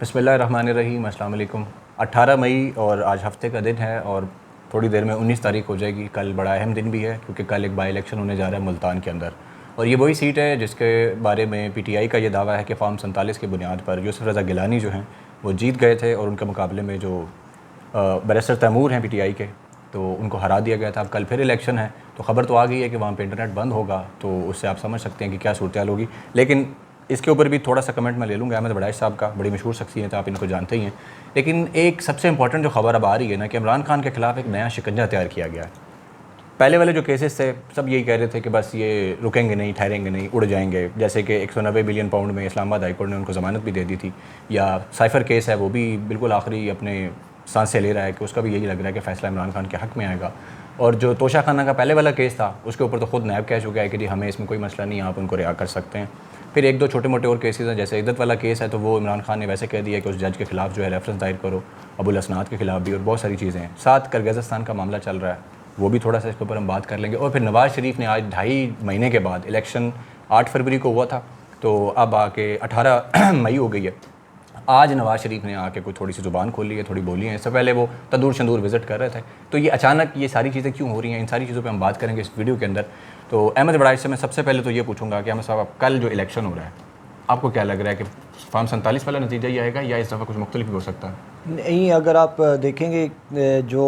बिस्मिल्लाहिर्रहमानिर्रहीम, अस्सलाम वालेकुम। 18 मई और आज हफ्ते का दिन है और थोड़ी देर में 19 तारीख हो जाएगी। कल बड़ा अहम दिन भी है क्योंकि कल एक बाई इलेक्शन होने जा रहा है मुल्तान के अंदर, और ये वही सीट है जिसके बारे में पीटीआई का ये दावा है कि फॉर्म 47 की बुनियाद पर यूसुफ रज़ा गिलानी जो हैं वो जीत गए थे और उनके मुकाबले में जो बैरिस्टर तैमूर हैं पीटीआई के, तो उनको हरा दिया गया था। अब कल फिर इलेक्शन है तो ख़बर तो आ गई है कि वहाँ पे इंटरनेट बंद होगा, तो उससे आप समझ सकते हैं कि क्या सूरत हाल होगी। लेकिन इसके ऊपर भी थोड़ा सा कमेंट मैं ले लूँगा। अहमद बड़ाइश साहब का, बड़ी मशहूर शख्सियत है, आप इनको जानते ही हैं। लेकिन एक सबसे इंपॉर्टेंट जो खबर अब आ रही है ना कि इमरान खान के ख़िलाफ़ एक नया शिकंजा तैयार किया गया है। पहले वाले जो केसेस थे सब यही कह रहे थे कि बस ये रुकेंगे नहीं, ठहरेंगे नहीं, उड़ जाएंगे। जैसे कि 190 बिलियन पाउंड में इस्लामाबाद हाई कोर्ट ने उनको ज़मानत भी दे दी थी, या साइफ़र केस है वो भी बिल्कुल आखिरी अपने सांस से ले रहा है कि उसका भी यही लग रहा है कि फ़ैसला इमरान खान के हक़ में आएगा। और जो तोशा खाना का पहले वाला केस था उसके ऊपर तो ख़ुद नैब कह चुका है कि जी हमें इसमें कोई मसला नहीं, आप उनको रिहा कर सकते हैं। फिर एक दो छोटे मोटे और केसेस हैं, जैसे इद्दत वाला केस है तो वो इमरान खान ने वैसे कह दिया कि उस जज के ख़िलाफ़ जो है रेफरेंस दायर करो, अबुल असनाद के ख़िलाफ़ भी, और बहुत सारी चीज़ें हैं। साथ किर्गिज़स्तान का मामला चल रहा है, वो भी थोड़ा सा इसके ऊपर हम बात कर लेंगे। और फिर नवाज़ शरीफ ने आज 2.5 महीने के बाद, इलेक्शन 8 फरवरी को हुआ था तो अब आके 18 मई हो गई है, आज नवाज़ शरीफ ने आके कोई थोड़ी सी ज़ुबान खोली है, थोड़ी बोली है। इससे पहले वो तंदूर शंदूर विज़िट कर रहे थे। तो ये अचानक ये सारी चीज़ें क्यों हो रही हैं, इन सारी चीज़ों पे हम बात करेंगे इस वीडियो के अंदर। तो अहमद बड़ाइश से मैं सबसे पहले तो ये पूछूंगा कि अहमद साहब, कल जो इलेक्शन हो रहा है आपको क्या लग रहा है कि फॉर्म 47 वाला नतीजा ही आएगा या इस दफ़ा कुछ मुख्तलिफ भी हो सकता है? नहीं, अगर आप देखेंगे जो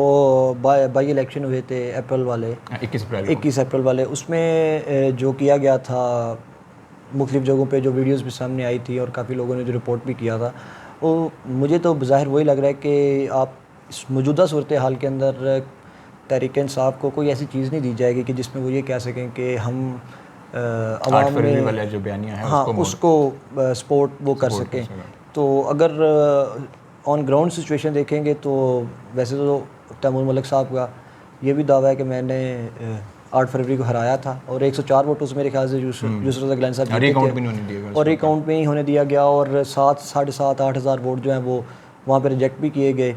बाई इलेक्शन हुए थे अप्रैल वाले, 21 अप्रैल वाले, उसमें जो किया गया था मुख्तलिफ़ जगहों पे जो वीडियोस भी सामने आई थी और काफ़ी लोगों ने जो रिपोर्ट भी किया था, वो मुझे तो ज़ाहिर वही लग रहा है कि आप इस मौजूदा सूरत हाल के अंदर तहरीक इंसाफ को कोई ऐसी चीज़ नहीं दी जाएगी कि जिसमें वो ये कह सकें कि हम आवाम में वाला जो बयानिया है हाँ उसको सपोर्ट वो कर सकें। तो अगर ऑन ग्राउंड सिचुएशन देखेंगे तो वैसे तो तैमूर मलिक साहब का ये भी दावा है कि मैंने 8 फरवरी को हराया था और 104 वोटों से मेरे ख्याल से यूसुफ रज़ा गिलानी साहब जीते थे और रिकाउंट में ही होने दिया गया और 7-8 हज़ार वोट जो हैं वो वहाँ पर रिजेक्ट भी किए गए।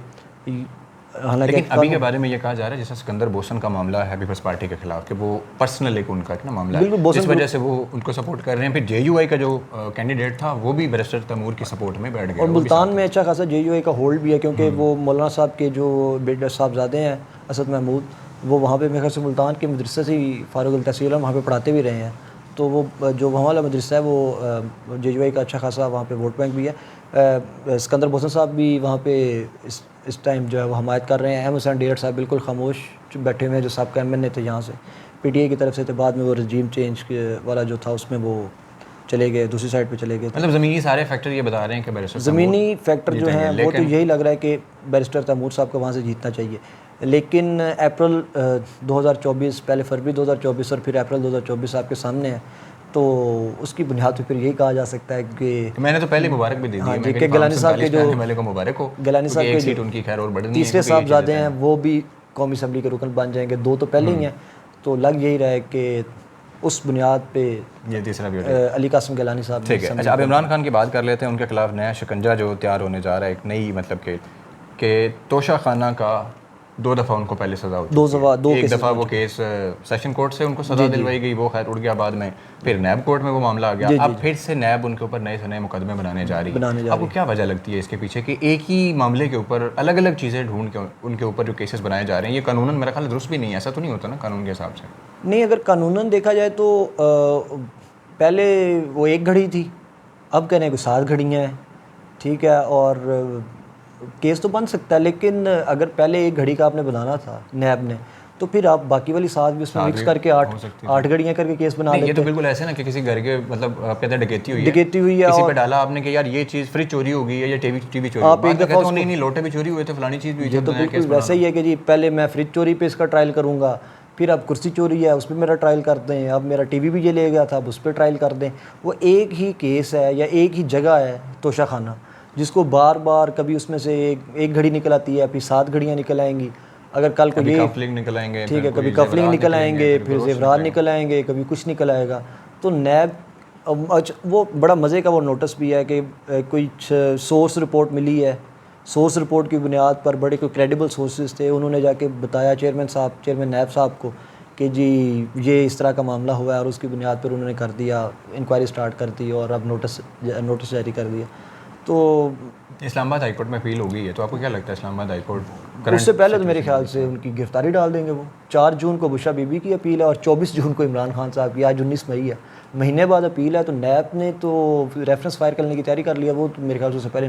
लेकिन अभी के बारे में ये कहा जा रहा है जैसे सिकंदर बोसन का मामला है पीपल्स पार्टी के खिलाफ, कि वो पर्सनल एक उनका एक ना मामला है जिस वजह से वो उनको सपोर्ट कर रहे हैं। फिर जेयूआई का जो कैंडिडेट था वो भी बैरिस्टर तैमूर की सपोर्ट में बैठ गया। और मुल्तान में अच्छा खासा जेयूआई का होल्ड भी है क्योंकि वो मौलाना साहब के जो बेटे साहबजादे हैं असद महमूद, वो वहाँ पे मेरे ख्याल से मुल्तान के मदरसे से ही फारुक तहसील वहाँ पे पढ़ाते भी रहे हैं। तो वो जो वहाँ वाला मदरसा है वो जेयूआई का अच्छा खासा वहाँ पे वोट बैंक भी है। सिकंदर बोसन साहब भी वहाँ पे इस टाइम जो है वो हमायत कर रहे हैं। अहमद हुसैन डेलर साहब बिल्कुल खामोश बैठे हुए हैं जो साहब एमएनए थे यहाँ से पीटीआई की तरफ से, तो बाद में वो रजीम चेंज वाला जो था उसमें वो चले गए, दूसरी साइड पे चले गए। मतलब ज़मीनी सारे फैक्टर ये बता रहे हैं कि बैरिस्टर ज़मीनी फैक्टर जो हैं वो तो यही लग रहा है कि बैरिस्टर तैमूर साहब को वहाँ से जीतना चाहिए। लेकिन अप्रैल 2024, पहले फरवरी 2024 और फिर अप्रैल 2024 आपके सामने है, तो उसकी बुनियाद पर फिर यही कहा जा सकता है कि मैंने तो पहले मुबारक भी दे दी। हाँ जी, कि गिलानी साहब के जो मुबारक हो, गिलानी साहब के सीट उनकी खैर और बढ़नी है, तीसरे साहबजादे हैं वो भी कौमी असम्बली के रुकन बन जाएंगे। 2 तो पहले ही हैं, तो लग यही रहा है कि उस बुनियाद पे ये तीसरा भी अली कासिम गिलानी साहब। ठीक है, अच्छा अब इमरान खान की बात कर लेते हैं। उनके खिलाफ नया शिकंजा जो तैयार होने जा रहा है, एक नई मतलब कि तोशा खाना का 2 दफ़ा उनको पहले सज़ा हो चुकी है। एक दफ़ा वो केस सेशन कोर्ट से उनको सज़ा दिलवाई गई, वो खैर उड़ गया बाद में। फिर नैब कोर्ट में वो मामला आ गया, अब फिर से नैब उनके ऊपर नए से नए मुकदमे बनाने जा रही है। आपको क्या वजह लगती है इसके पीछे कि एक ही मामले के ऊपर अलग अलग चीज़ें ढूंढ के उनके ऊपर जो केसेस बनाए जा रहे हैं, ये कानूनन मेरा ख्याल दुरुस्त भी नहीं है? ऐसा तो नहीं होता ना कानून के हिसाब से? नहीं, अगर कानूनन देखा जाए तो पहले वो 1 घड़ी थी, अब कहने को 7 घड़ियाँ हैं, ठीक है। और केस तो बन सकता है, लेकिन अगर पहले 1 घड़ी का आपने बनाना था नैब ने, तो फिर आप बाकी वाली 7 भी उसमें मिक्स करके 8 घड़ियाँ करके केस बना लेते। ये तो बिल्कुल ऐसे ना कि किसी घर के मतलब आप कहते हैं डकैती हुई है, किसी पे डाला आपने कि यार ये चीज़ फ्रिज चोरी हो गई है या टीवी चोरी, आप एक दफ़ा नहीं लोटे भी चोरी हुए थे, फलानी चीज़ भी। तो बिल्कुल वैसे ही है कि जी पहले मैं फ्रिज चोरी पे इसका ट्रायल करूँगा, फिर अब कुर्सी चोरी है उस पर मेरा ट्रायल कर दें, अब मेरा टीवी भी ये ले गया था अब उस पर ट्रायल कर दें। वो एक ही केस है या एक ही जगह है तोशा खाना, जिसको बार बार कभी उसमें से एक घड़ी निकल आती है, फिर 7 घड़ियाँ निकल आएंगी। अगर कल को ये कफलिंग निकल आएंगे, ठीक है, कभी कफलिंग निकल आएंगे, फिर जेवरात निकल आएंगे, कभी कुछ निकल आएगा। तो नैब वो बड़ा मज़े का वो नोटिस भी है कि कोई सोर्स रिपोर्ट मिली है, सोर्स रिपोर्ट की बुनियाद पर बड़े कोई क्रेडिबल सोर्सेज थे, उन्होंने जाके बताया चेयरमैन नैब साहब को कि जी ये इस तरह का मामला हुआ है, और उसकी बुनियाद पर उन्होंने कर दिया, इंक्वायरी स्टार्ट कर दी और अब नोटिस जारी कर दिया। तो इस्लामाबाद हाई कोर्ट में अपील हो गई है, तो आपको क्या लगता है इस्लामाबाद हाई कोर्ट उससे पहले तो मेरे ख्याल से उनकी गिरफ्तारी डाल देंगे वो। 4 जून को बुशरा बीबी की अपील है और 24 जून को इमरान खान साहब की, आज 19 मई है, महीने बाद अपील है। तो नैब ने तो रेफरेंस फायर करने की तैयारी कर लिया, वो तो मेरे ख्याल से उससे पहले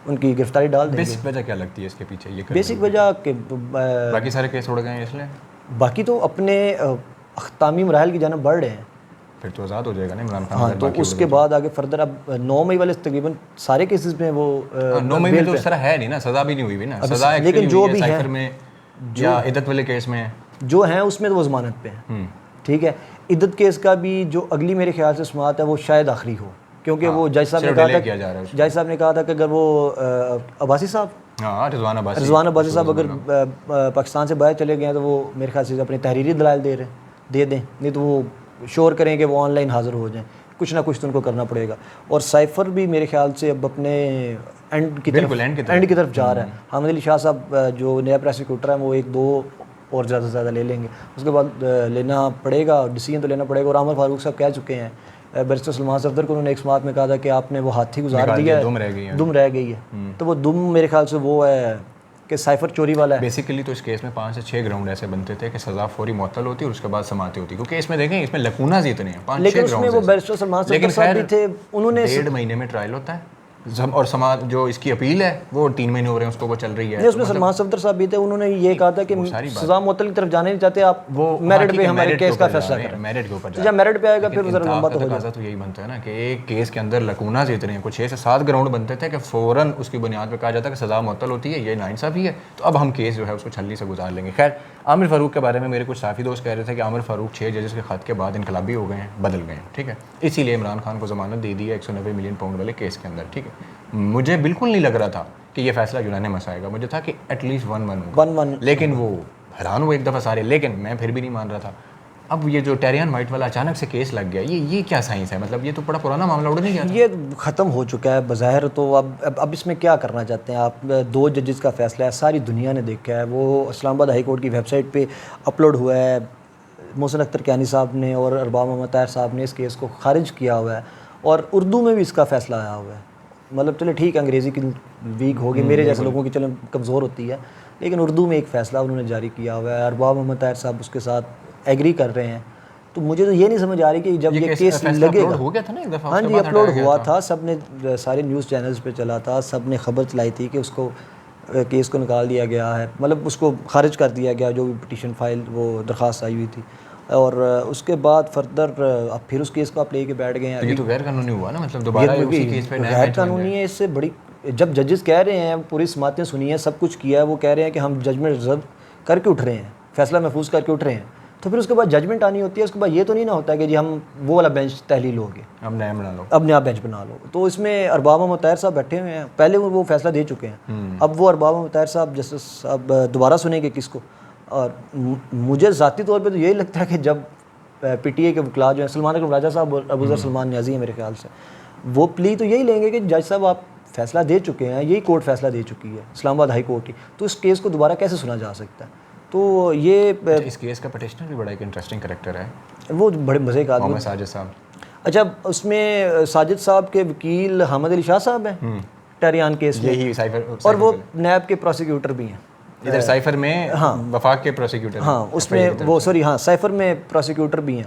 उनकी गिरफ्तारी डाल देंगे। बेसिक वजह क्या लगती है इसके पीछे? ये बेसिक वजह के बाकी सारे केस उड़ गए हैं इसलिए, बाकी तो अपने अख्तामी मराहल की जानब बढ़ रहे हैं, फिर तो आज़ाद हो जाएगा ना इमरान खान। हाँ, तो उसके बाद आगे फर्दर अब 9 मई वाले तकरीबन सारे केसेस में वो 9 मई में तो उस तरह है नहीं ना, सज़ा भी नहीं हुई ना, सज़ा लेकिन जो भी साइफर में या इद्दत वाले केस में जो हैं उसमें तो वो ज़मानत पे हैं। ठीक है, इद्दत केस का भी जो अगली मेरे ख्याल से समाअत है वो शायद आखिरी हो, क्योंकि वो जज साहब ने कहा था कि अगर वो अब्बासी साहब रिजवान अब्बासी साहब अगर पाकिस्तान से बाहर चले गए हैं तो वो मेरे ख्याल से अपनी तहरीरी दलाल दे दें, नहीं तो वो शोर करें कि वो ऑनलाइन हाज़िर हो जाएं, कुछ ना कुछ तो उनको करना पड़ेगा। और साइफर भी मेरे ख्याल से अब अपने एंड की तरफ जा रहा है। हामिद अली शाह साहब जो नया प्रोसिक्यूटर है वो 1-2 और ज़्यादा से ज़्यादा ले लेंगे, उसके बाद लेना पड़ेगा, डिसीजन तो लेना पड़ेगा। और आमिर फारूक साहब कह चुके हैं, बैरिस्टर सलमान सफदर को उन्होंने एक समाअत में कहा था कि आपने वो हाथी गुजार दिया है, दुम रह गई है। तो वो दुम मेरे ख्याल से वो है कि साइफर चोरी वाला है। बेसिकली तो इस केस में 5 से 6 ग्राउंड ऐसे बनते थे कि सज़ा फौरी मुअत्तल होती और उसके बाद समाअतें होती, क्योंकि इसमें देखें इसमें लकूनाज इतने हैं, 5-6 लेकिन उसमें वो बैरिस्टर सलमान सफदर साहब भी थे, उन्होंने 1.5 महीने में ट्रायल होता है और समाज जो इसकी अपील है वो 3 महीने हो रहे हैं उसको, वो चल रही है। नहीं, उसमें सलमान सफदर साहब भी थे, उन्होंने ये कहा था कि सजा मुअत्तल की तरफ जाने नहीं चाहते आप, वो मेरिट पे हमारे केस का फैसला करें, मेरिट के ऊपर। जब मेरिट पे आएगा फिर जरा लंबा तो हो जाएगा। तो यही बनता है ना कि एक केस के अंदर लकूनाज इतने हैं, कुछ 6 से 7 ग्राउंड बनते थे कि फ़ौरन उसकी बुनियाद पे कहा जाता है कि सजा मुअत्तल होती है, ये नाइंसाफ़ी है, तो अब हम केस जो है उसको छल्ली से गुजार लेंगे। खैर, आमिर फ़ारूक के बारे में मेरे कुछ साथी दोस्त कह रहे थे कि आमिर फ़ारूक 6 जजेस के ख़त के बाद इनकलाबी हो गए हैं, बदल गए हैं, ठीक है, इसीलिए इमरान खान को ज़मानत दे दी है 190 मिलियन पाउंड वाले केस के अंदर, ठीक है। मुझे बिल्कुल नहीं लग रहा था कि ये फैसला यूनानिमस आएगा, मुझे था कि एटलीस्ट 1-1, लेकिन वो हैरान हुए एक दफ़ा सारे, लेकिन मैं फिर भी नहीं मान रहा था। अब ये जो टेरियन वाइट वाला अचानक से केस लग गया, ये क्या साइंस है? मतलब ये तो बड़ा पुराना मामला उड़ नहीं गया था? ये ख़त्म हो चुका है बज़ाहिर, तो अब इसमें क्या करना चाहते हैं आप? 2 जजेस का फ़ैसला है, सारी दुनिया ने देखा है, वो इस्लामाबाद हाई कोर्ट की वेबसाइट पे अपलोड हुआ है। मोहसिन अख्तर कियानी साहब ने और अरबाब मोहम्मद ताहिर साहब ने इस केस को खारिज किया हुआ है और उर्दू में भी इसका फ़ैसला आया हुआ है। मतलब चलो ठीक है, अंग्रेज़ी की वीक होगी, मेरे जैसे लोगों की चलो कमज़ोर होती है, लेकिन उर्दू में एक फ़ैसला उन्होंने जारी किया हुआ है। अरबाब मोहम्मद ताहिर साहब उसके साथ एग्री कर रहे हैं। तो मुझे तो ये नहीं समझ आ रही कि जब ये केस लगेगा, हो गया था ना एक दफ़ा, हाँ जी अपलोड हुआ था, सब ने सारे न्यूज़ चैनल्स पे चला था, सब ने खबर चलाई थी कि उसको केस को निकाल दिया गया है, मतलब उसको खारिज कर दिया गया, जो भी पिटीशन फाइल वो दरख्वास्त आई हुई थी। और उसके बाद फर्दर अब फिर उस केस को आप लेके बैठ गए हैं। ये तो गैर कानूनी हुआ ना, मतलब दोबारा उसी केस पे गैर कानूनी है। इससे बड़ी, जब जजेस कह रहे हैं, पूरी समातें सुनी हैं, सब कुछ किया है, वो कह रहे हैं कि हम जजमेंट रिजर्व करके उठ रहे हैं, फैसला महफूज करके उठ रहे हैं, तो फिर उसके बाद जजमेंट आनी होती है। उसके बाद ये तो नहीं ना होता कि जी हम वो वाला बेंच तहलील होगे, अब नया बना लो, अब नया बेंच बना लो। तो इसमें अरबाब मोहम्मद ताहिर साहब बैठे हुए हैं, पहले वो फैसला दे चुके हैं, अब वो अरबाब मोहम्मद ताहिर साहब जस्टिस अब दोबारा सुनेंगे किसको। और मुझे ज़ाती तौर पर तो यही लगता है कि जब PTA के वकला जो है, सलमान अकरम राजा साहब और अबूज़र सलमान न्याजी है मेरे ख्याल से, वो प्ली तो यही लेंगे कि जज साहब आप फैसला दे चुके हैं, यही कोर्ट फैसला दे चुकी है इस्लामाबाद हाई कोर्ट की, तो इस केस को दोबारा कैसे सुना जा सकता है? तो ये इस केस का पटिशनर भी बड़ा एक इंटरेस्टिंग कैरेक्टर है, वो बड़े मज़े का आदमी साजिद साहब। अच्छा, उसमें साजिद साहब के वकील हामिद अली शाह साहब हैं टेरियन केस में, और वो नैब के प्रोसिक्यूटर भी हैं इधर साइफर में, हाँ वफाक के प्रोसिक्यूटर, हाँ उसमें वो सॉरी हाँ साइफर में प्रोसिक्यूटर भी हैं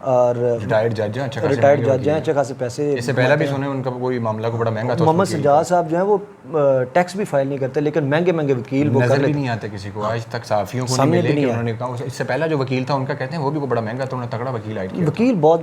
और रिटायर्ड जज हैं, अच्छे खासे पैसे। इससे पहले भी सुने उनका कोई मामला को बड़ा महंगा था। मोहम्मद सज्जाद साहब जो हैं वो टैक्स भी फाइल नहीं करते, लेकिन महंगे महंगे वकील वो नजर भी नहीं आते किसी को, आज तक साफियों को नहीं मिले कि उन्होंने कहा। इससे पहला जो वकील था उनका कहते हैं वो भी बड़ा महंगा था, उन्होंने तगड़ा वकील हायर किया। वकील बहुत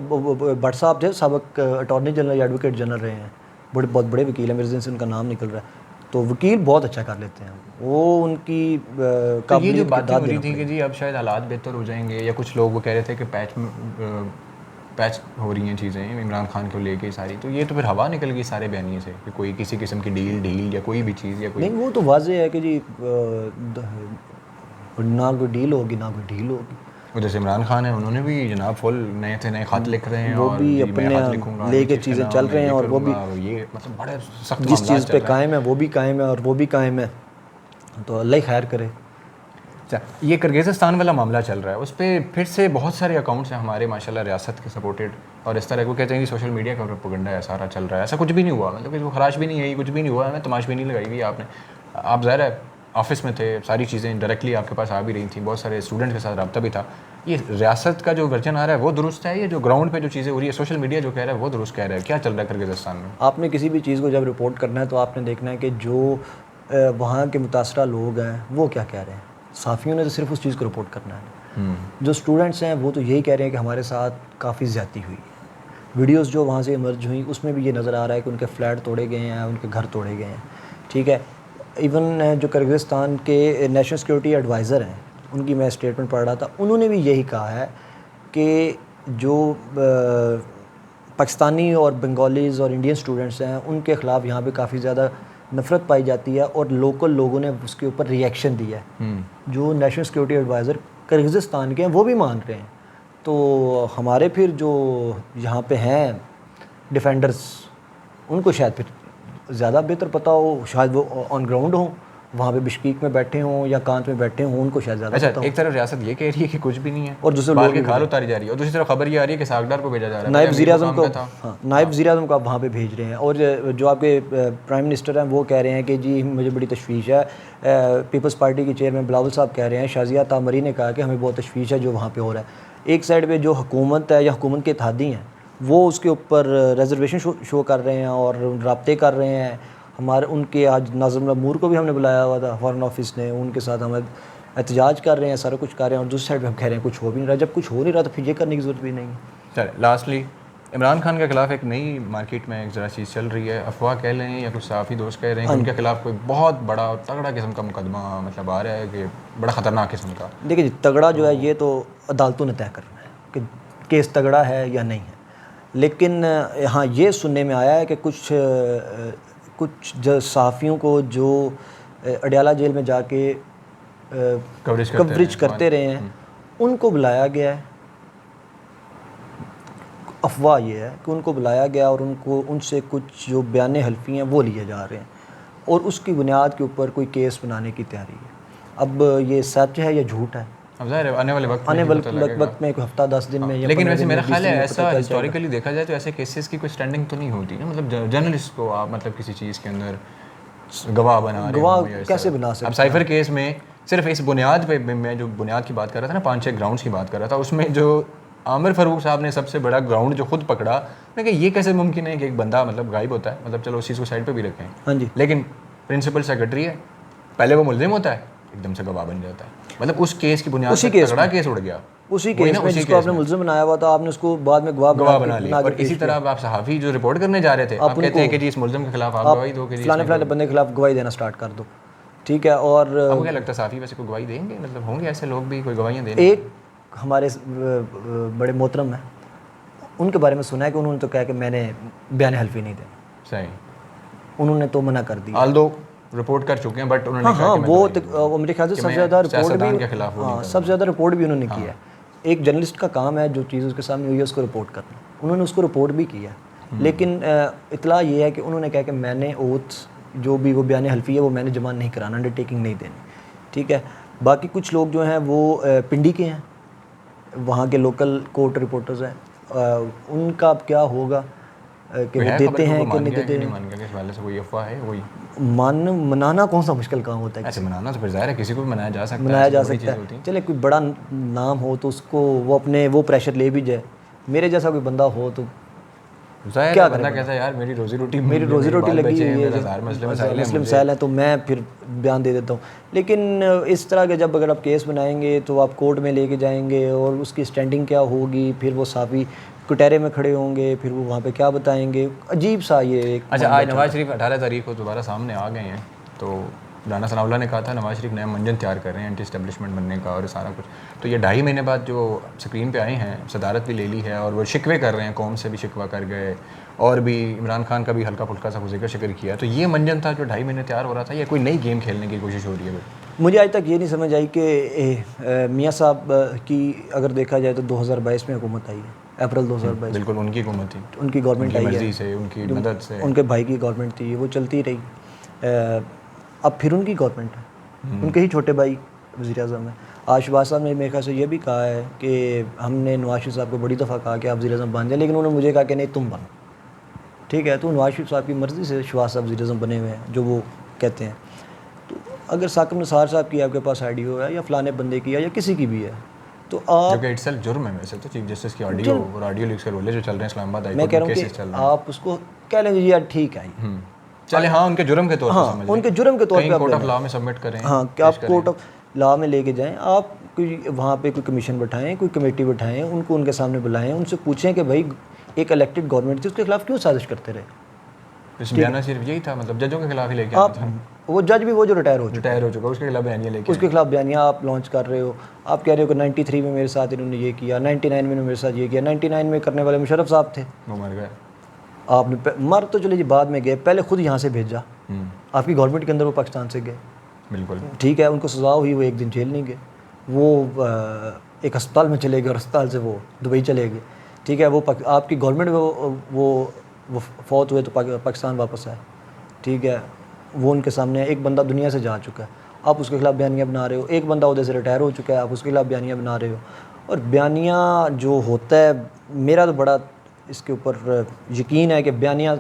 भट्ट साहब थे, साबिक अटॉर्नी जनरल या एडवोकेट जनरल रहे हैं, बहुत बड़े वकील हैं, मेरे दिन से उनका नाम निकल रहा है। तो वकील बहुत अच्छा कर लेते हैं वो, उनकी तो ये जो बातें हो रही थी कि जी अब शायद हालात बेहतर हो जाएंगे, या कुछ लोग वो कह रहे थे कि पैच हो रही हैं चीज़ें इमरान खान को लेके सारी, तो ये तो फिर हवा निकल गई सारे बयानिए से कि कोई किसी किस्म की डील या कोई भी चीज़ या कोई नहीं। वो तो वाज़ेह है कि जी ना कोई डील होगी ना कोई ढील होगी। वो जैसे इमरान खान है, उन्होंने भी जनाब फुल नए खत लिख रहे हैं, वो भी अपने लेके चीज़ें चल रहे हैं, और वो भी ये मतलब बड़े सख्त जिस चीज़ पे कायम है वो भी कायम है और वो भी कायम है, तो अल्लाह ही खैर करे। अच्छा, ये किर्गिज़स्तान वाला मामला चल रहा है, उस पर फिर से बहुत सारे अकाउंट्स हैं हमारे माशाल्लाह रियासत के सपोर्टेड, और इस तरह को कहते हैं कि सोशल मीडिया का प्रोपेगेंडा है सारा चल रहा है। ऐसा कुछ भी नहीं हुआ, मतलब कि वो खराश भी नहीं है, कुछ भी नहीं हुआ, हमें तमाश भी नहीं लगाई हुई आपने। आप ज़ाहिर है ऑफिस में थे, सारी चीज़ें डायरेक्टली आपके पास आ भी रही थी, बहुत सारे स्टूडेंट्स के साथ रब्ता भी था। ये रियासत का जो वर्जन आ रहा है वो दुरुस्त है, ये जो ग्राउंड पे जो चीज़ें हो रही है सोशल मीडिया जो कह रहा है वो दुरुस्त कह रहा है? क्या चल रहा है किर्गिज़स्तान में? आपने किसी भी चीज़ को जब रिपोर्ट करना है तो आपने देखना है कि जो वहाँ के मुतासरा लोग हैं वो क्या कह रहे हैं। सहाफ़ियों ने तो सिर्फ उस चीज़ को रिपोर्ट करना है। जो स्टूडेंट्स हैं वो तो यही कह रहे हैं कि हमारे साथ काफ़ी ज़्यादती हुई है। वीडियोस जो वहाँ से इमर्ज हुई उसमें भी ये नज़र आ रहा है कि उनके फ्लैट तोड़े गए हैं, उनके घर तोड़े गए हैं, ठीक है। इवन जो किर्गिज़स्तान के नेशनल सिक्योरिटी एडवाइज़र हैं उनकी मैं स्टेटमेंट पढ़ रहा था, उन्होंने भी यही कहा है कि जो पाकिस्तानी और बंगालीज़ और इंडियन स्टूडेंट्स हैं उनके ख़िलाफ़ यहाँ पे काफ़ी ज़्यादा नफ़रत पाई जाती है और लोकल लोगों ने उसके ऊपर रिएक्शन दिया है। जो नेशनल सिक्योरिटी एडवाइज़र किर्गिज़स्तान के हैं वो भी मान रहे हैं। तो हमारे फिर जो यहाँ पे हैं डिफेंडर्स उनको शायद फिर ज़्यादा बेहतर पता हो, शायद वो ऑन ग्राउंड हों, वहाँ पे बिश्कीक में बैठे हों या कांत में बैठे हों, उनको शायद ज़्यादा अच्छा, एक तरफ रियासत ये कह रही है कि कुछ भी नहीं है और दूसरे बाल लोग के भी खाल उतारी जा रही है, और दूसरी तरफ खबर ये आ रही है कि सागदार को भेजा जा रहा है, नायब वज़ीर-ए-आज़म को, हाँ, नायब वज़ीर-ए-आज़म को आप वहाँ पे भेज रहे हैं। और जो आपके प्राइम मिनिस्टर हैं वो कह रहे हैं कि जी मुझे बड़ी तशवीश है। पीपल्स पार्टी के चेयरमैन बिलावल साहब कह रहे हैं, शाज़िया तामरी ने कहा कि हमें बहुत तशवीश है जो वहाँ पे हो रहा है। एक साइड पे जो हुकूमत है या हुकूमत के इत्तेहादी हैं वो उसके ऊपर रिजर्वेशन शो कर रहे हैं और राब्ते कर रहे हैं। हमारे उनके आज नाज़िम नूर को भी हमने बुलाया हुआ था फॉरेन ऑफिस ने, उनके साथ हम एहतजाज कर रहे हैं, सारा कुछ कर रहे हैं, और दूसरी साइड पे हम कह रहे हैं कुछ हो भी नहीं रहा। जब कुछ हो नहीं रहा तो फिर ये करने की ज़रूरत भी नहीं है। चले लास्टली, इमरान खान के खिलाफ एक नई मार्केट में एक ज़रा चीज़ चल रही है, अफवाह कह लें या कुछ सहाफ़ी दोस्त कह रहे हैं कि उनके खिलाफ कोई बहुत बड़ा और तगड़ा किस्म का मुकदमा मतलब आ रहा है, कि बड़ा ख़तरनाक किस्म का। देखिए जी, तगड़ा जो है ये तो अदालतों ने तय करना है कि केस तगड़ा है या नहीं है। लेकिन हाँ, ये सुनने में आया है कि कुछ जो सहाफ़ियों को जो अडयाला जेल में जाके कवरेज करते रहे हैं उनको बुलाया गया है। अफवाह ये है कि उनको बुलाया गया और उनसे कुछ जो बयान हल्फी हैं वो लिए जा रहे हैं और उसकी बुनियाद के ऊपर कोई केस बनाने की तैयारी है। अब ये सच है या झूठ है, अब ज़ाहिर है आने वाले वक्त में कोई हफ्ता 10 दिन में, लेकिन वैसे मेरा ख्याल है ऐसा हिस्टोरिकली देखा जाए तो ऐसे केसेस की कोई स्टैंडिंग तो नहीं होती ना, मतलब जर्नलिस्ट को आप मतलब किसी चीज़ के अंदर गवाह बना रहे गवाह कैसे बना सकते हैं? अब साइफर केस में सिर्फ इस बुनियाद पे मैं जो बुनियाद की बात कर रहा था ना, 5-6 ग्राउंड्स की बात कर रहा था, उसमें जो आमिर फ़ारूक साहब ने सबसे बड़ा ग्राउंड जो खुद पकड़ा, मैं कि ये कैसे मुमकिन है कि एक बंदा मतलब गायब होता है, मतलब चलो उस चीज़ को साइड पे भी रखें, हाँ जी, लेकिन प्रिंसिपल सेक्रेटरी है, पहले वो मुल्ज़िम होता है, एकदम से गवाह बन जाता है। मतलब उस केस की बुनियाद पर तगड़ा केस उड़ गया, उसी केस में जिसको आपने मुल्ज़िम बनाया हुआ था आपने उसको बाद में गवाह बना लिया। और इसी तरह आप सहाफ़ी जो रिपोर्ट करने जा रहे थे, आप कहते हैं कि जी इस मुल्ज़िम के खिलाफ आप गवाही दो, कि फलाने बंदे के खिलाफ गवाही देना स्टार्ट कर दो, ठीक है। और आपको क्या लगता है सहाफ़ी वैसे कोई गवाही देंगे, मतलब होंगे ऐसे लोग भी कोई गवाहियाँ देंगे? एक हमारे बड़े मोहतरम हैं, उनके बारे में सुना है कि उन्होंने तो कहा कि मैंने बयान हल्फी नहीं देना, सही, उन्होंने तो मना कर दिया। आल्दो रिपोर्ट कर चुके हैं बट उन्होंने हाँ, वो मेरे ख्याल से सबसे ज़्यादा रिपोर्ट भी, हाँ, सबसे ज़्यादा रिपोर्ट भी उन्होंने किया है। एक जर्नलिस्ट का काम है जो चीज़ उसके सामने हुई है उसको रिपोर्ट करना, उन्होंने उसको रिपोर्ट भी किया। लेकिन इतला ये है कि उन्होंने कहा कि मैंने ओथ जो भी वो बयान हल्फी है वो मैंने जमा नहीं कराना, अंडरटेकिंग नहीं देनी, ठीक है। बाकी कुछ लोग जो हैं वो पिंडी के हैं, वहाँ के लोकल कोर्ट रिपोर्टर्स हैं, उनका अब क्या होगा कि वो देते हैं कि नहीं देते हैं। मनाना कौन सा मुश्किल काम होता है? ऐसे मनाना तो फिर ज़ाहिर है किसी को भी मनाया जा सकता है, मनाया जा सकता है। चले कोई बड़ा नाम हो तो उसको वो अपने वो प्रेशर ले भी जाए, मेरे जैसा कोई बंदा हो तो क्या बंदा कहता है यार मेरी रोजी रोटी लगी हुई है, मुस्लिम मसाइल है, तो मैं फिर बयान दे देता हूँ। लेकिन इस तरह के जब अगर आप केस बनाएंगे तो आप कोर्ट में लेके जाएंगे और उसकी स्टैंडिंग क्या होगी, फिर वो साफ़ी कटहरे में खड़े होंगे, फिर वो वहाँ पे क्या बताएंगे, अजीब सा ये एक। अच्छा, आज नवाज शरीफ 18 तारीख को दोबारा सामने आ गए हैं, तो राना सनाउल्लाह ने कहा था नवाज शरीफ नया मंजन तैयार कर रहे हैं एंटी एस्टेब्लिशमेंट बनने का और सारा कुछ, तो ये 2.5 महीने बाद जो स्क्रीन पे आए हैं, सदारत भी ले ली है और वो शिकवे कर रहे हैं, कौम से भी शिकवा कर गए और भी इमरान खान का भी हल्का फुल्का सा जिक्र किया, तो ये मंजन था जो 2.5 महीने तैयार हो रहा था, या कोई नई गेम खेलने की कोशिश हो रही है? मुझे आज तक ये नहीं समझ आई कि मियाँ साहब की अगर देखा जाए तो 2022 में हुकूमत आई है, अप्रैल 2022। बिल्कुल उनकी हुकूमत थी, उनकी गवर्नमेंट आई है, से उनकी मदद से, उनके भाई की गवर्नमेंट थी, वो चलती रही। अब फिर उनकी गवर्नमेंट है, उनके ही छोटे भाई वज़ीर-ए-आज़म है। आज शहबाज साहब ने मेरे ख्याल से ये भी कहा है कि हमने नवाज शरीफ साहब को बड़ी दफ़ा कहा कि आप वज़ीर-ए-आज़म बन जाए, लेकिन उन्होंने मुझे कहा कि नहीं तुम बनो। ठीक है, तो नवाज शरीफ साहब की मर्ज़ी से शहबाज साहब वज़ीर-ए-आज़म बने हुए हैं, जो वो कहते हैं। तो अगर साकिब निसार साहब की आपके पास आइडियो है या फ़लाने बंदे की है या किसी की भी है, तो आप, जो कि इटसेल्फ जुर्म है वैसे तो चीफ जस्टिस की ऑडियो और ऑडियो लीक्स के रोले जो चल रहे हैं इस्लामाबाद हाई मैं कोर्ट कह में रहा हूँ केसेस चल कि रहे हैं। आप उसको कह लेंगे जी यार ठीक है, चले हाँ उनके जुर्म के तौर पर हाँ समझ उनके जुर्म के तौर पे आप कोर्ट ऑफ ले लॉ में सबमिट करें। हाँ कि आप कोर्ट ऑफ लॉ में लेके जाएं, आप कोई वहाँ पे कोई कमीशन बैठाएं, कोई कमेटी बैठाएं, उनको उनके सामने बुलाएं, उनसे पूछें कि भाई एक इलेक्टेड गवर्नमेंट थी उसके खिलाफ क्यों साजिश करते रहे। इस बयाना सिर्फ यही था, मतलब जजों के खिलाफ ही लेके आप वो जज भी वो जो रिटायर हो चुके, रिटायर हो चुका उसके खिलाफ बयानियाँ लेके उसके खिलाफ बयानियाँ आप लॉन्च कर रहे हो। आप कह रहे हो कि 93 में मेरे साथ इन्होंने ये किया, 99 में इन्होंने मेरे साथ ये किया। 99 में करने वाले मुशर्रफ साहब थे, वो मर गए। आपने मर तो चले जी बाद में गए, पहले खुद यहाँ से भेजा, आपकी गवर्नमेंट के अंदर वो पाकिस्तान से गए, बिल्कुल ठीक है, उनको सज़ा हुई, वो एक दिन जेल नहीं गए, वो एक अस्पताल में चले गए और अस्पताल से वो दुबई चले गए, ठीक है। वो आपकी गवर्नमेंट वो फौत हुए तो पाकिस्तान वापस आए, ठीक है। वो उनके सामने एक बंदा दुनिया से जा चुका है, आप उसके खिलाफ बयानियाँ बना रहे हो। एक बंदा उधर से रिटायर हो चुका है, आप उसके खिलाफ बयानियाँ बना रहे हो। और बयानियाँ जो होता है, मेरा तो बड़ा इसके ऊपर यकीन है कि बयानियाँ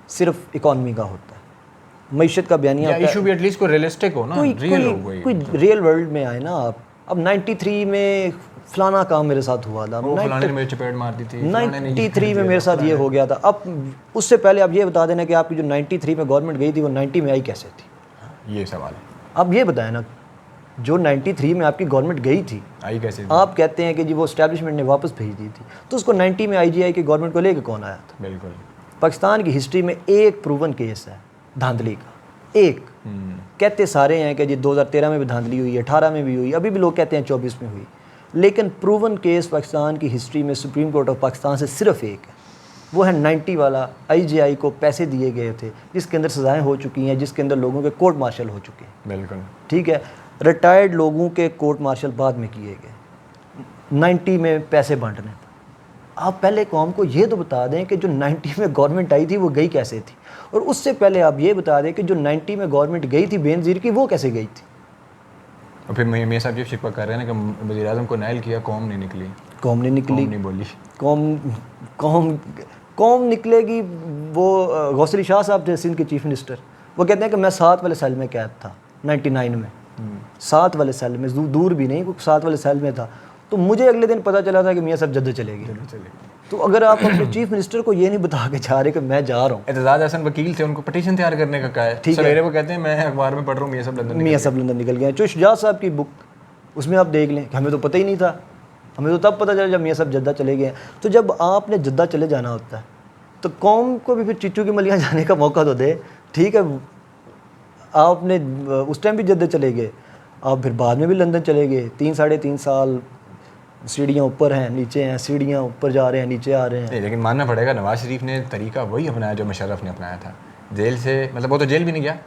सिर्फ इकॉनमी का होता है, मईशत का बयानिया होता है। इशू भी एटलीस्ट कोई रियलिस्टिक हो ना, रियल हो कोई रियल वर्ल्ड में आए ना आप। अब 93 में फलाना काम मेरे साथ हुआ था, फलाने ने मेरी चपेट मार दी थी, 93 में मेरे साथ ये हो गया था। अब उससे पहले आप ये बता देना कि आपकी जो 93 में गवर्नमेंट गई थी वो 90 में आई कैसे थी, ये सवाल है। अब ये बताएं ना, जो 93 में आपकी गवर्नमेंट गई थी आई कैसे थी? आप कहते हैं कि जी वो एस्टैब्लिशमेंट ने वापस भेज दी थी, तो उसको 90 में IGI की गवर्नमेंट को लेके कौन आया था? बिल्कुल। पाकिस्तान की हिस्ट्री में एक प्रूवन केस है धांधली का, एक। कहते सारे हैं कि जी 2013 में भी धांधली हुई, 18 में भी हुई, अभी भी लोग कहते हैं 24 में हुई, लेकिन प्रूवन केस पाकिस्तान की हिस्ट्री में सुप्रीम कोर्ट ऑफ पाकिस्तान से सिर्फ एक है, वो है 90 वाला। IGI को पैसे दिए गए थे जिसके अंदर सज़ाएं हो चुकी हैं, जिसके अंदर लोगों के कोर्ट मार्शल हो चुके हैं, बिल्कुल, ठीक है। रिटायर्ड लोगों के कोर्ट मार्शल बाद में किए गए, 90 में पैसे बांटने। आप पहले कौम को ये तो बता दें कि जो 90 में गवर्नमेंट आई थी वो गई कैसे थी, और उससे पहले आप ये बता दें कि जो 90 में गवर्नमेंट गई थी बेनज़ीर की, वो कैसे गई थी। और फिर मियां साहब ये शिकवा कर रहे हैं ना कि वज़ीर आज़म को नाइल किया, कौम नहीं निकली, कौम नहीं निकली, कौम नहीं बोली, कौम निकलेगी। वो गौसली शाह साहब थे सिंध के चीफ मिनिस्टर, वो कहते हैं कि मैं 7 वाले सेल में कैद था 99 में, 7 वाले सेल में, दूर भी नहीं, वो 7 वाले सेल में था। तो मुझे अगले दिन पता चला था कि मियां साहब जद्दो चले गए। तो अगर आप अपने चीफ मिनिस्टर को ये नहीं बता के जा रहे कि मैं जा रहा हूँ। एतजाज हसन वकील थे, उनको पटिशन तैयार करने का कहा है, ठीक है। सवेरे वो कहते हैं मैं अखबार में पढ़ रहा हूँ मियां साहब लंदन निकल गए। जो शुजात साहब की बुक, उसमें आप देख लें कि हमें तो पता ही नहीं था, हमें तो तब पता चला जब मियां साहब जद्दा चले गए। तो जब आपने जद्दा चले जाना होता है तो कौम को भी फिर चिट्टू की मलियाँ जाने का मौका तो दे, ठीक है। आपने उस टाइम भी जद्दा चले गए, आप फिर बाद में भी लंदन चले गए, 3-3.5 साल सीढ़ियाँ ऊपर हैं नीचे हैं, सीढ़ियाँ ऊपर जा रहे हैं नीचे आ रहे हैं। लेकिन मानना पड़ेगा नवाज शरीफ ने तरीका वही अपनाया जो मुशर्रफ ने अपनाया था। जेल से, मतलब वो तो जेल भी नहीं गया,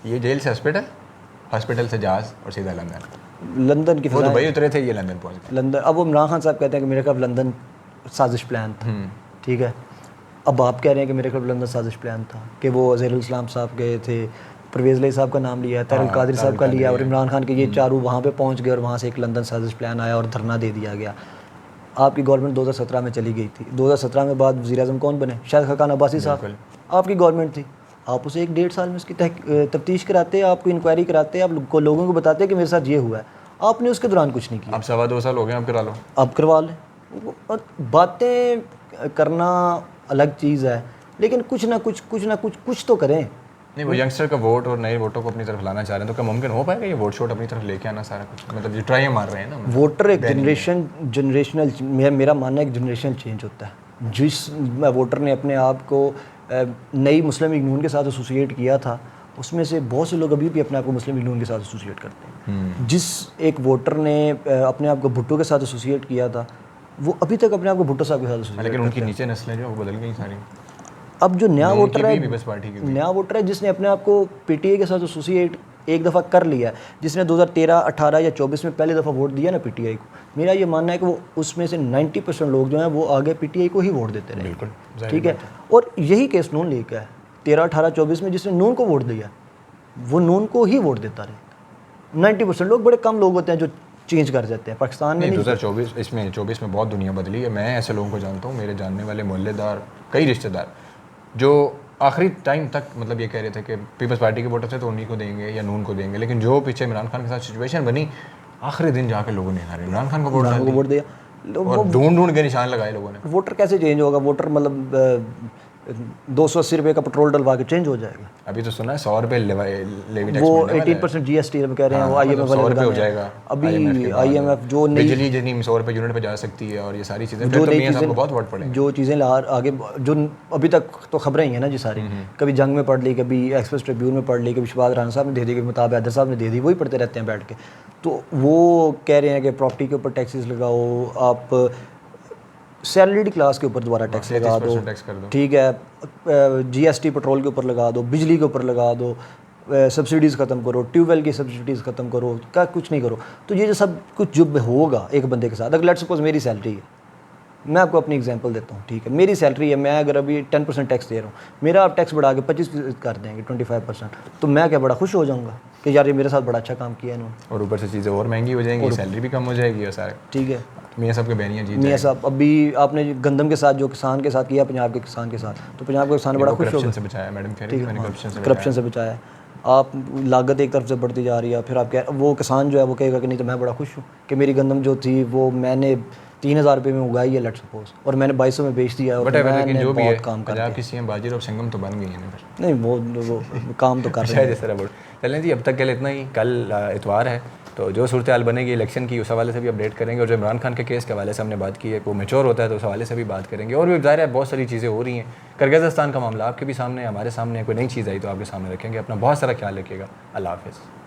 ये जेल से हॉस्पिटल से जहाज़ और सीधा लंदन की, वो दुबई उतरे थे, ये लंदन पहुँच गए। लंदन, अब वो इमरान खान साहब कहते हैं कि मेरे खिलाफ लंदन साजिश प्लान था, ठीक है। अब आप कह रहे हैं कि मेरे खिलाफ लंदन साजिश प्लान था कि वो ज़हीरुल इस्लाम साहब गए थे, परवेज़ अली साहब का नाम लिया, तहरीर कादिर साहब का लिया, और इमरान खान के ये चारों वहाँ पे पहुँच गए और वहाँ से एक लंदन साजिश प्लान आया और धरना दे दिया गया। आपकी गवर्नमेंट 2017 में चली गई थी, 2017 में बाद वज़ीर आज़म कौन बने? शायद खाकान अब्बासी साहब, आपकी गवर्नमेंट थी। आप उसे 1-1.5 साल में उसकी तफ्तीश कराते, आपको इंक्वायरी कराते, आप लोगों को बताते कि मेरे साथ ये हुआ है, आपने उसके दौरान कुछ नहीं किया। अब 2.25 साल हो गए, आप करा लो, अब करवा लें। बातें करना अलग चीज़ है, लेकिन कुछ ना कुछ तो करें। नहीं, वो यंगस्टर का वोट और नए वोटों को अपनी तरफ लाना चाह रहे हैं, तो क्या मुमकिन हो पाएगा ये वोट शोट अपनी तरफ लेके आना सारा कुछ? मतलब ये ट्राई मार रहे हैं ना, वोटर एक जनरेशनल, मेरा मानना है कि जनरेशनल चेंज होता है। जिस वोटर ने अपने आप को नई मुस्लिम लीग नून के साथ एसोसिएट किया था, उसमें से बहुत से लोग अभी भी अपने आप को मुस्लिम लीग नून के साथ एसोसिएट करते हैं। जिस एक वोटर ने अपने आप को भुट्टो के साथ एसोसिएट किया था, वो अभी तक अपने आप को भुट्टो साहब के साथ एसोसिएट, लेकिन उनकी नीचे नस्लें जो वो बदल गई सारी। अब जो नया वोटर है, नया वोटर है जिसने अपने आप को PTI के साथ एसोसिएट एक दफ़ा कर लिया, जिसने 2013, 18 या 24 में पहली दफ़ा वोट दिया ना PTI को, मेरा ये मानना है कि वो उसमें से 90% लोग जो हैं वो आगे PTI को ही वोट देते रहे। बिल्कुल, ठीक है। और यही केस नून लीग का है, 13, 18, 24 में जिसने नून को वोट दिया वो नून को ही वोट देता रहे। 90% लोग, बड़े कम लोग होते हैं जो चेंज कर देते हैं। पाकिस्तान में नहीं 2024 में 24 में बहुत दुनिया बदली है। मैं ऐसे लोगों को जानता हूँ, मेरे जानने वाले मोहल्लेदार, कई रिश्तेदार जो आखिरी टाइम तक मतलब ये कह रहे थे कि पीपल्स पार्टी के वोटर थे तो उन्हीं को देंगे या नून को देंगे, लेकिन जो पीछे इमरान खान के साथ सिचुएशन बनी, आखिरी दिन जाकर लोगों ने हारे इमरान खान को वोट दिया। और ढूंढ के निशान लगाए लोगों ने। वोटर कैसे चेंज होगा? वोटर मतलब 280 रुपये का पेट्रोल डलवा के चेंज हो जाएगा। अभी तो सुना है 100 रुपये लेवी टैक्स, वो 18% GST कह रहे हैं, वो IMF वाले रुपये हो जाएगा। अभी IMF जो बिजली जितनी 100 रुपये यूनिट पे जा सकती है और ये सारी चीज़ें, जो तो मियां साहब को बहुत वोट पड़ेंगे। जो चीज़ें आगे जो अभी तक तो खबरें ही हैं ना जी सारी, कभी जंग में पढ़ ली, कभी एक्सप्रेस ट्रिब्यून में पढ़ ली, कभी शहबाज राना साहब ने दे दी, कभी मुताब हैदर साहब ने दे दी, वही पढ़ते रहते हैं बैठ के। तो वो कह रहे हैं कि प्रॉपर्टी के ऊपर टैक्सेस लगाओ, आप सैलरीड क्लास के ऊपर दोबारा टैक्स लगा दो, ठीक है, GST पेट्रोल के ऊपर लगा दो, बिजली के ऊपर लगा दो, सब्सिडीज़ ख़त्म करो, ट्यूबवेल की सब्सिडीज़ ख़त्म करो, क्या कुछ नहीं करो। तो ये जो सब कुछ जो होगा एक बंदे के साथ, अगर लेट्स सपोज मेरी सैलरी है, मैं आपको अपनी एग्जांपल देता हूँ, ठीक है, मेरी सैलरी है, मैं अगर अभी 10% टैक्स दे रहा हूँ, मेरा आप टैक्स बढ़ा के 25% कर देंगे, 25%, तो मैं क्या बड़ा खुश हो जाऊँगा कि यार ये मेरे साथ बड़ा अच्छा काम किया इन्होंने। और ऊपर से चीज़ें और महंगी हो जाएंगी, सैलरी भी कम हो जाएगी और सारे, ठीक है। मियां साहब के बहनियाँ जीत मियां साहब अभी आपने गंदम के साथ जो किसान के साथ किया, पंजाब के किसान के साथ, तो पंजाब के किसान बड़ा खुश होगा। से बचाया मैडम, कह रही है करप्शन से बचाया। आप लागत एक तरफ से बढ़ती जा रही है, फिर आप कह वो किसान जो है वो कहेगा कि नहीं तो मैं बड़ा खुश हूँ कि मेरी गंदम जो थी वो मैंने 3000 रुपये में उगाई है लेट्स सपोज, और मैंने 2200 में बेच दिया, और मैंने जो भी बहुत है काम कर पंजाब की CM बाजीराव सिंघम तो बन गई है ना। नहीं वो काम तो कर रहे हैं। जैसे चलें जी, अब तक के लिए इतना ही। कल इतवार है तो जो सूरत हाल बनेगी इलेक्शन की उस हवाले से भी अपडेट करेंगे, और जो इमरान खान के केस के हवाले से हमने बात की है वो मैच्योर होता है तो उस हवाले से भी बात करेंगे। और भी ज़ाहिर है बहुत सारी चीज़ें हो रही हैं, किर्गिज़स्तान का मामला आपके भी सामने, हमारे सामने कोई नई चीज़ आई तो आपके सामने रखेंगे। अपना बहुत सारा ख्याल रखिएगा। अल्लाह हाफ़िज़।